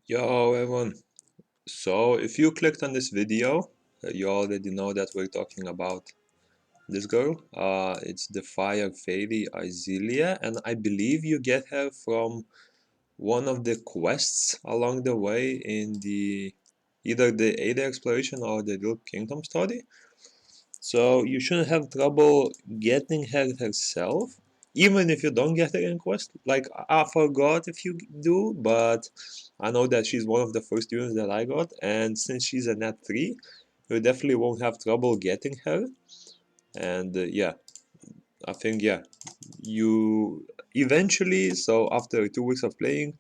Yo everyone, so if you clicked on this video, you already know that we're talking about this girl. It's the fire fairy Izilla, and I believe you get her from one of the quests along the way in the either the Ada exploration or the Real Kingdom story. So you shouldn't have trouble getting her herself, even if you don't get her in quest. Like I forgot if you do, but I know that she's one of the first units that I got, and since she's a nat 3, you definitely won't have trouble getting her. And yeah, I think yeah, you eventually. So after 2 weeks of playing,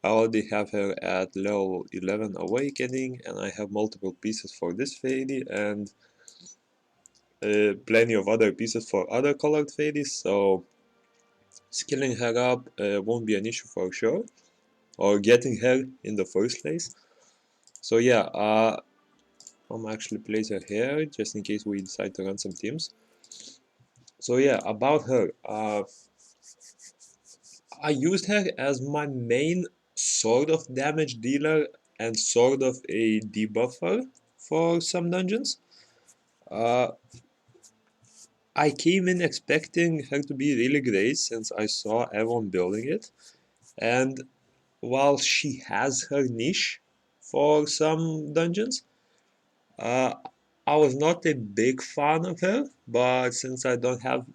I already have her at level 11 awakening, and I have multiple pieces for this fairy and plenty of other pieces for other colored fairies, so skilling her up won't be an issue for sure, or getting her in the first place. So yeah, I'm actually place her here just in case we decide to run some teams. So yeah, about her, I used her as my main sort of damage dealer and sort of a debuffer for some dungeons. Uh, I came in expecting her to be really great since I saw everyone building it, and while she has her niche for some dungeons, uh, I was not a big fan of her, but since I don't have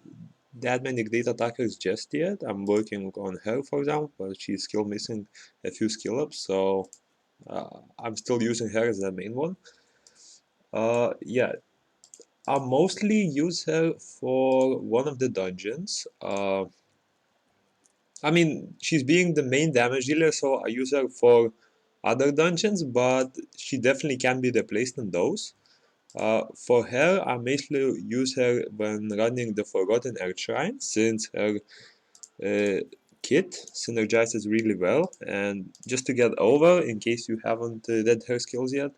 that many great attackers just yet, I'm working on her, for example, but she's still missing a few skill ups, so I'm still using her as the main one. Yeah, I mostly use her for one of the dungeons. I mean, she's being the main damage dealer, so I use her for other dungeons, but she definitely can be replaced in those. For her, I mostly use her when running the Forgotten Earth Shrine, since her uh, kit synergizes really well. And just to get over, in case you haven't read her skills yet,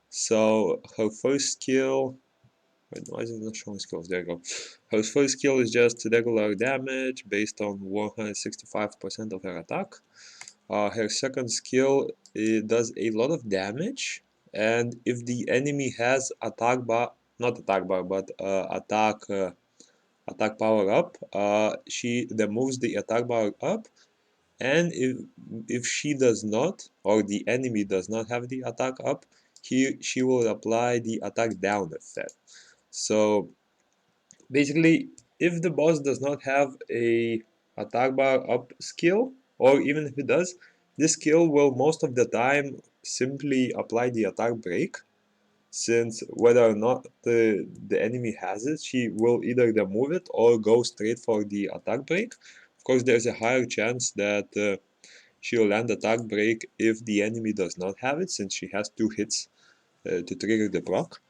so her first skill. Wait, why is it not showing skills? There you go. Her first skill is just regular damage based on 165% of her attack. Her second skill does a lot of damage, and if the enemy has attack bar, not attack bar, but attack power up, she removes the attack bar up, and if she does not, or the enemy does not have the attack up, she will apply the attack down effect. So basically, if the boss does not have a attack bar up skill, or even if it does, this skill will most of the time simply apply the attack break, since whether or not the enemy has it, she will either remove it or go straight for the attack break. Of course, there's a higher chance that she'll land attack break if the enemy does not have it, since she has 2 hits to trigger the proc.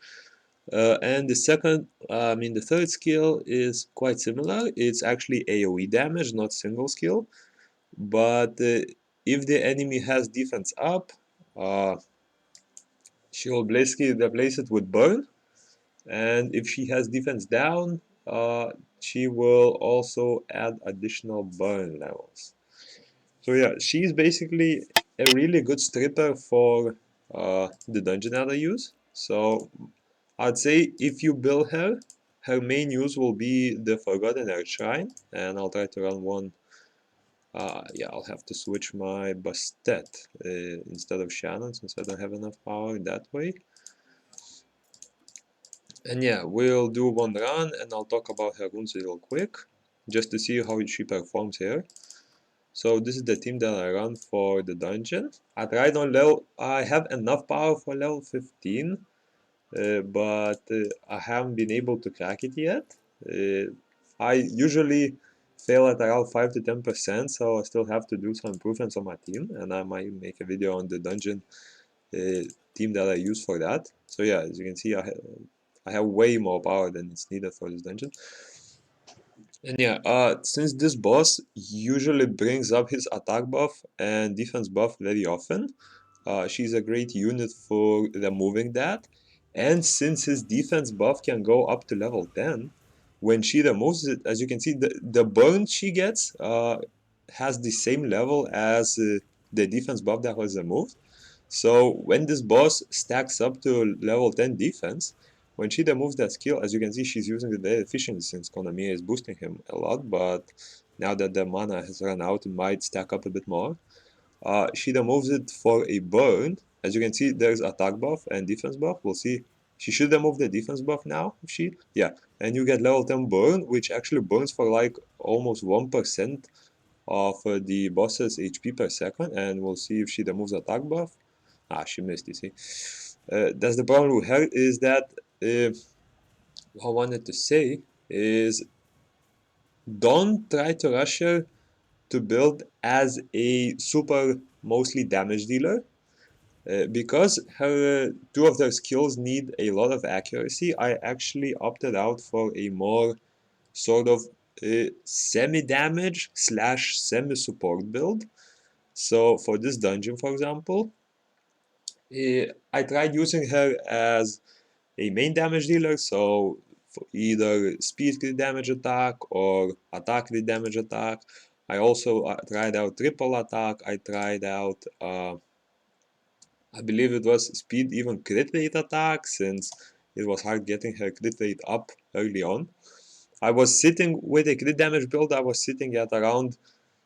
And the second, I mean, the third skill is quite similar. It's actually AoE damage, not single skill. But if the enemy has defense up, uh, she will basically replace it with burn. And if she has defense down, she will also add additional burn levels. So yeah, she's basically a really good stripper for the dungeon that I use. So I'd say if you build her, her main use will be the Forgotten Earth Shrine, and I'll try to run one. Yeah, I'll have to switch my Bastet instead of Shannon since I don't have enough power that way. And yeah, we'll do one run and I'll talk about her runes real quick, just to see how she performs here. So this is the team that I run for the dungeon. I tried on level, I have enough power for level 15, but I haven't been able to crack it yet. I usually fail at around 5 to 10%, so I still have to do some improvements on my team, and I might make a video on the dungeon uh, team that I use for that. So yeah, as you can see, I have way more power than it's needed for this dungeon. And yeah, since this boss usually brings up his attack buff and defense buff very often, she's a great unit for removing that. And since his defense buff can go up to level 10, when she removes it, as you can see, the burn she gets has the same level as the defense buff that was removed. So when this boss stacks up to level 10 defense, when she removes that skill, as you can see, she's using it very efficiently since Konami is boosting him a lot, but now that the mana has run out, it might stack up a bit more. She removes it for a burn. As you can see, there's attack buff and defense buff. We'll see. She should remove the defense buff now. Yeah, and you get level 10 burn, which actually burns for like almost 1% of the boss's HP per second. And we'll see if she removes attack buff. She missed, you see. That's the problem with her, is that what I wanted to say is don't try to rush her to build as a super mostly damage dealer. Because her two of their skills need a lot of accuracy, I actually opted out for a more sort of semi-damage slash semi-support build. So for this dungeon, for example, I tried using her as a main damage dealer, so for either speed crit damage attack or attack crit damage attack. I also tried out triple attack. I tried out I believe it was speed even crit rate attack, since it was hard getting her crit rate up early on. I was sitting with a crit damage build, I was sitting at around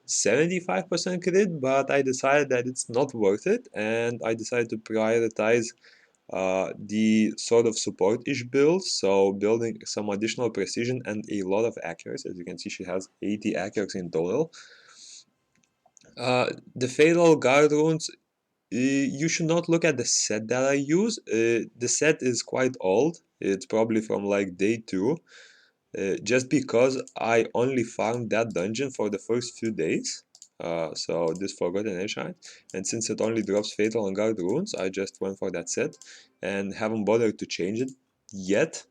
75% crit, but I decided that it's not worth it, and I decided to prioritize the sort of support-ish build, so building some additional precision and a lot of accuracy. As you can see, she has 80 accuracy in total. The Fatal Guard runes, you should not look at the set that I use. The set is quite old. It's probably from like day 2. Just because I only farmed that dungeon for the first few days. So this Forgotten Airshine. And since it only drops Fatal and Guard runes, I just went for that set and haven't bothered to change it yet.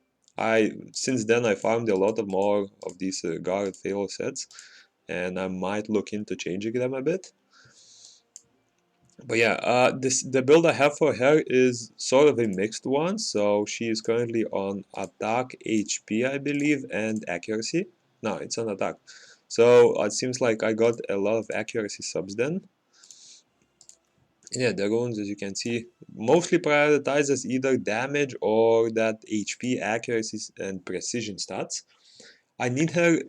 Since then I farmed a lot of more of these Guard Fatal sets, and I might look into changing them a bit. But yeah, the build I have for her is sort of a mixed one. So she is currently on attack, HP, I believe, and accuracy. No, it's on attack. So it seems like I got a lot of accuracy subs then. And yeah, the runes, as you can see, mostly prioritizes either damage or that HP, accuracy, and precision stats. I need her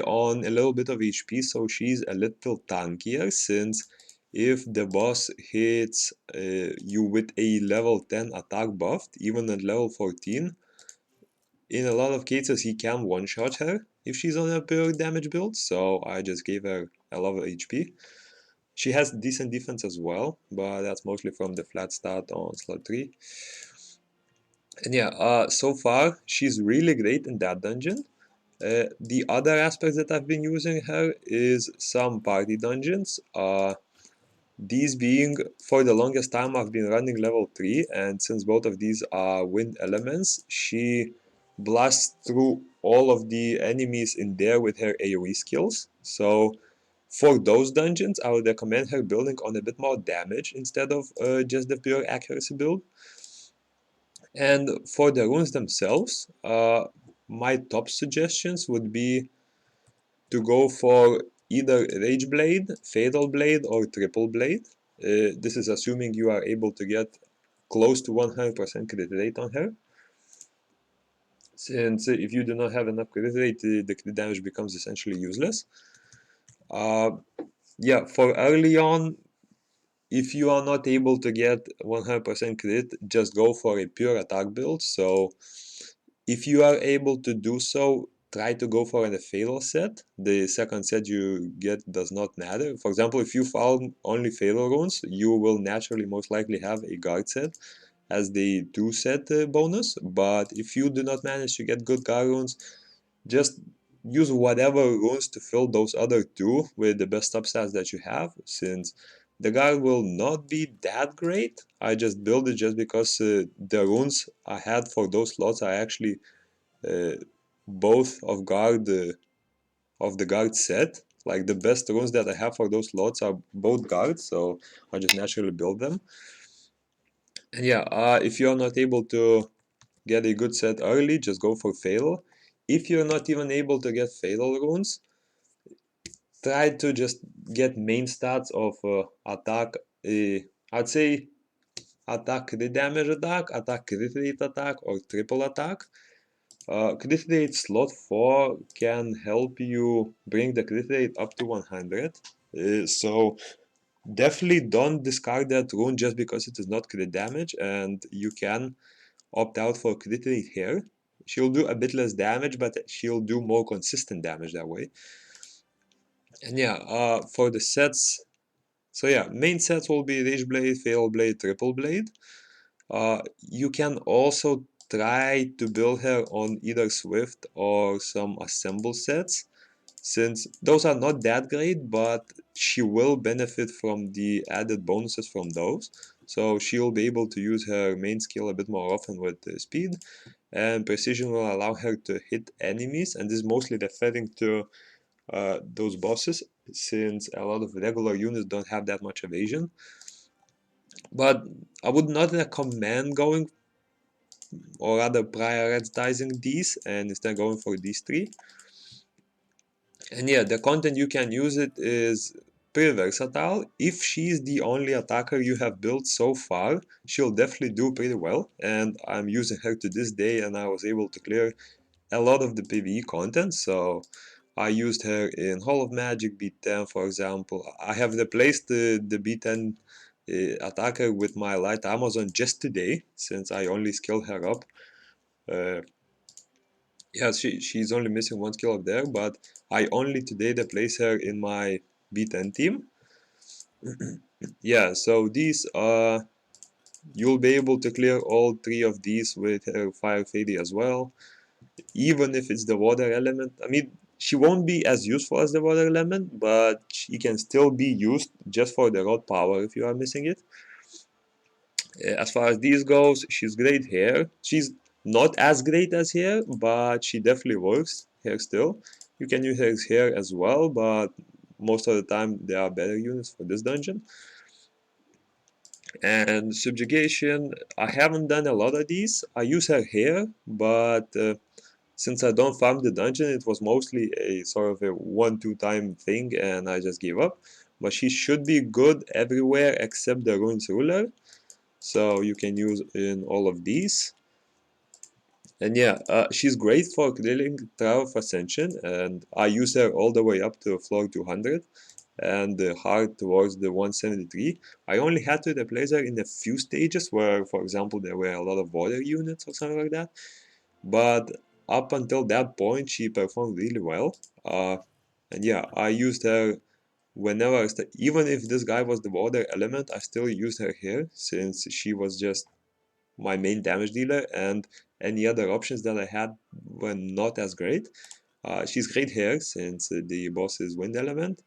on a little bit of HP, so she's a little tankier, since if the boss hits you with a level 10 attack buff, even at level 14, in a lot of cases he can one-shot her if she's on a pure damage build, so I just gave her a lot of HP. She has decent defense as well, but that's mostly from the flat stat on slot 3. And yeah, so far she's really great in that dungeon. The other aspects that I've been using her is some party dungeons. These being, for the longest time, I've been running level 3, and since both of these are wind elements, she blasts through all of the enemies in there with her AoE skills. So for those dungeons, I would recommend her building on a bit more damage instead of just the pure accuracy build. And for the runes themselves, my top suggestions would be to go for either Rage Blade, Fatal Blade, or Triple Blade. This is assuming you are able to get close to 100% crit rate on her. Since if you do not have enough crit rate, the crit damage becomes essentially useless. Yeah, for early on, if you are not able to get 100% crit, just go for a pure attack build. So if you are able to do so, try to go for a fatal set. The second set you get does not matter. For example, if you found only fatal runes, you will naturally most likely have a guard set as the 2 set bonus. But if you do not manage to get good guard runes, just use whatever runes to fill those other 2 with the best substats that you have, since the guard will not be that great. I just built it just because the runes I had for those slots are actually both of the guard set. Like the best runes that I have for those slots are both guards, so I just naturally build them. And yeah, if you're not able to get a good set early, just go for fatal. If you're not even able to get fatal runes, try to just get main stats of attack. I'd say attack crit damage attack crit rate attack, or triple attack. Crit rate slot 4 can help you bring the crit rate up to 100. So definitely don't discard that rune just because it is not crit damage, and you can opt out for crit rate here. She'll do a bit less damage, but she'll do more consistent damage that way. And yeah, for the sets, so yeah, main sets will be Rage Blade, Fatal Blade, Triple Blade. You can also try to build her on either Swift or some assemble sets, since those are not that great, but she will benefit from the added bonuses from those. So she'll be able to use her main skill a bit more often with speed, and precision will allow her to hit enemies, and this is mostly referring to those bosses, since a lot of regular units don't have that much evasion. But I would not recommend going, or rather prioritizing these, and instead going for these three. And yeah, the content you can use it is pretty versatile. If she's the only attacker you have built so far, she'll definitely do pretty well, and I'm using her to this day, and I was able to clear a lot of the PvE content. So I used her in Hall of Magic B10, for example. I have replaced the B10 attacker with my light Amazon just today, since I only skilled her up. Uh, yeah, she's only missing one skill up there, but I only today replace her in my B10 team. Yeah, so these you'll be able to clear all three of these with her Fire Fairy as well, even if it's the water element. I mean, she won't be as useful as the water element, but she can still be used just for the rod power if you are missing it. As far as these goes, she's great here. She's not as great as here, but she definitely works here still. You can use her here as well, but most of the time there are better units for this dungeon. And subjugation, I haven't done a lot of these. I use her here, but since I don't farm the dungeon, it was mostly a sort of a 1-2 time thing, and I just gave up. But she should be good everywhere except the Ruins Ruler, so you can use in all of these. And yeah, she's great for clearing Tower of Ascension, and I use her all the way up to floor 200 and hard towards the 173. I only had to replace her in a few stages where, for example, there were a lot of water units or something like that. But up until that point, she performed really well. And yeah, I used her whenever, even if this guy was the water element, I still used her here, since she was just my main damage dealer, and any other options that I had were not as great. She's great here, since the boss is wind element,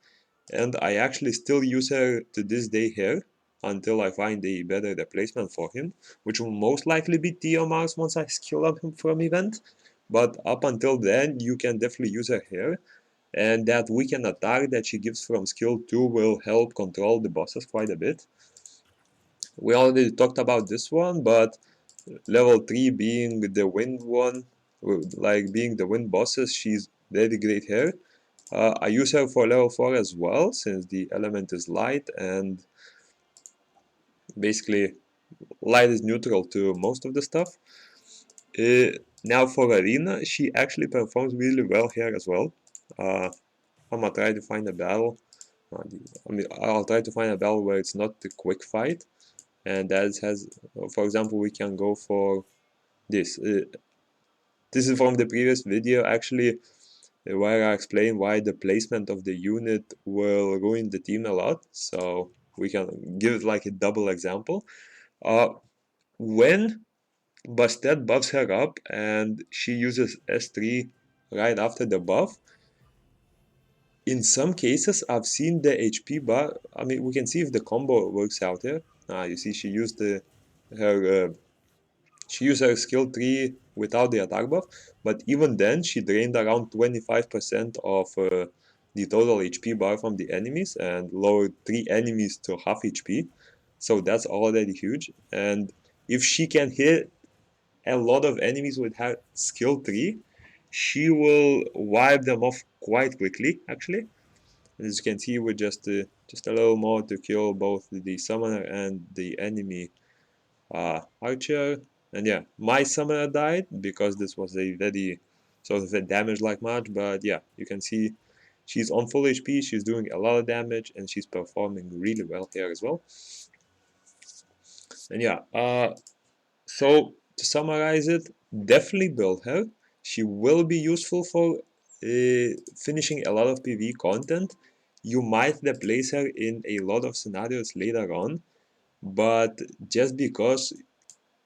and I actually still use her to this day here until I find a better replacement for him, which will most likely be Theo Mars once I skill up him from event. But up until then, you can definitely use her here, and that weekend attack that she gives from skill 2 will help control the bosses quite a bit. We already talked about this one, but level 3 being the wind one, like being the wind bosses, she's very great here. I use her for level 4 as well, since the element is light, and basically light is neutral to most of the stuff. Now for arena, she actually performs really well here as well. I'm gonna try to find a battle. I mean, I'll try to find a battle where it's not the quick fight, and that has, for example, we can go for this. This is from the previous video, actually, where I explain why the placement of the unit will ruin the team a lot. So we can give it like a double example. When Bastet buffs her up and she uses S3 right after the buff, in some cases I've seen the HP bar. I mean, we can see if the combo works out here. You see, she used her she used her skill 3 without the attack buff, but even then she drained around 25% of the total HP bar from the enemies and lowered 3 enemies to half HP. So that's already huge. And if she can hit a lot of enemies with her skill 3, she will wipe them off quite quickly, actually. As you can see, with just a little more to kill both the summoner and the enemy archer. And yeah, my summoner died because this was a very sort of a damage like match, but yeah, you can see she's on full HP, she's doing a lot of damage, and she's performing really well here as well. And yeah, so to summarize it, definitely build her. She will be useful for finishing a lot of PvE content. You might replace her in a lot of scenarios later on, but just because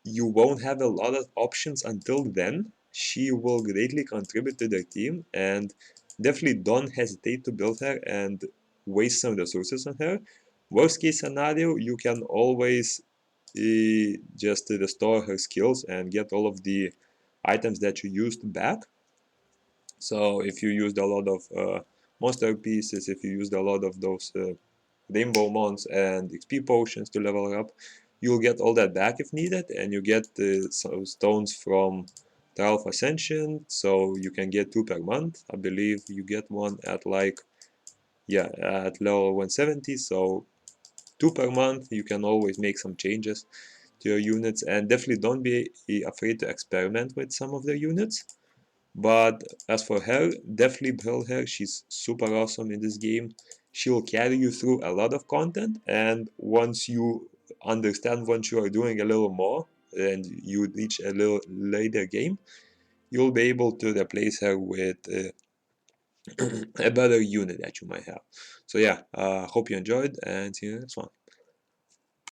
you won't have a lot of options until then, she will greatly contribute to the team, and definitely don't hesitate to build her and waste some resources on her. Worst case scenario, you can always just restore her skills and get all of the items that you used back. So if you used a lot of monster pieces, if you used a lot of those rainbow mons and XP potions to level her up, you'll get all that back if needed, and you get some stones from Trial of Ascension, so you can get 2 per month. I believe you get one at like, yeah, at level 170, so 2 per month. You can always make some changes to your units, and definitely don't be afraid to experiment with some of the units. But as for her, definitely build her. She's super awesome in this game. She will carry you through a lot of content, and once you understand what you are doing a little more and you reach a little later game, you'll be able to replace her with a better unit that you might have. So yeah, hope you enjoyed, and see you in the next one.